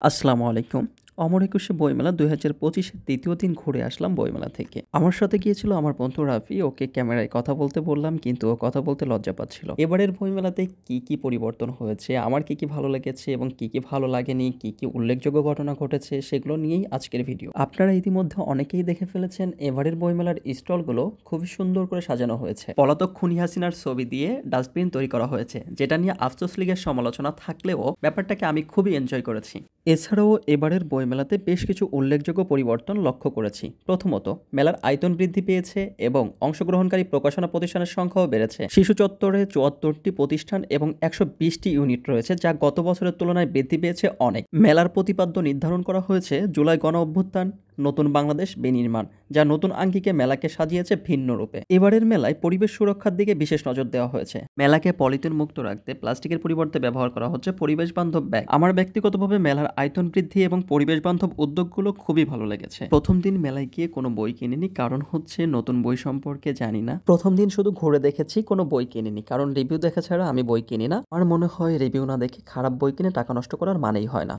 আসসালামু আলাইকুম। অমর একুশে বইমেলা ২০২৫ এর ৩য় দিন ঘুরে আসলাম বইমেলা থেকে। আমার সাথে গিয়েছিল আমার বন্ধু রাফি। ওকে ক্যামেরায় কথা বলতে বললাম কিন্তু ও কথা বলতে লজ্জা পাচ্ছিল। এবারের বইমেলাতে কি পরিবর্তন হয়েছে, আমার কি ভালো লেগেছে এবং কি ভালো লাগেনি, কি উল্লেখযোগ্য ঘটনা ঘটেছে সেগুলো নিয়েই আজকের ভিডিও। আপনারা ইতিমধ্যে অনেকেই দেখে ফেলেছেন এবারের বইমেলার স্টলগুলো খুবই সুন্দর করে সাজানো হয়েছে। পলাতক খুনি হাসিনার ছবি দিয়ে ডাস্টবিন তৈরি করা হয়েছে, যেটা নিয়ে আফসোস লীগের সমালোচনা থাকলেও ব্যাপারটাকে আমি খুবই এনজয় করেছি। এছাড়াও এবারের বইমেলাতে বেশ কিছু উল্লেখযোগ্য পরিবর্তন লক্ষ্য করেছি। প্রথমত, মেলার আয়তন বৃদ্ধি পেয়েছে এবং অংশগ্রহণকারী প্রকাশনা প্রতিষ্ঠানের সংখ্যাও বেড়েছে। শিশু চত্বরে ৭৪টি প্রতিষ্ঠান এবং ১২০টি ইউনিট রয়েছে, যা গত বছরের তুলনায় বৃদ্ধি পেয়েছে অনেক। মেলার প্রতিপাদ্য নির্ধারণ করা হয়েছে জুলাই গণ অভ্যুত্থান, নতুন বাংলাদেশ বিনির্মাণ, যা নতুন আঙ্গিকে মেলাকে সাজিয়েছে ভিন্ন রূপে। এবারের মেলায় পরিবেশ সুরক্ষার দিকে বিশেষ নজর দেওয়া হয়েছে। মেলাকে পলিথিন মুক্ত রাখতে প্লাস্টিকের পরিবর্তে ব্যবহার করা হচ্ছে পরিবেশ বান্ধব ব্যাগ। আমার ব্যক্তিগতভাবে মেলার আয়তন বৃদ্ধি এবং পরিবেশ বান্ধব উদ্যোগগুলো খুবই ভালো লেগেছে। প্রথম দিন মেলায় গিয়ে কোনো বই কিনিনি, কারণ হচ্ছে নতুন বই সম্পর্কে জানি না। প্রথম দিন শুধু ঘুরে দেখেছি, কোনো বই কিনিনি, কারণ রিভিউ দেখা ছাড়া আমি বই কিনি না। আমার মনে হয় রিভিউ না দেখে খারাপ বই কিনে টাকা নষ্ট করার মানেই হয় না।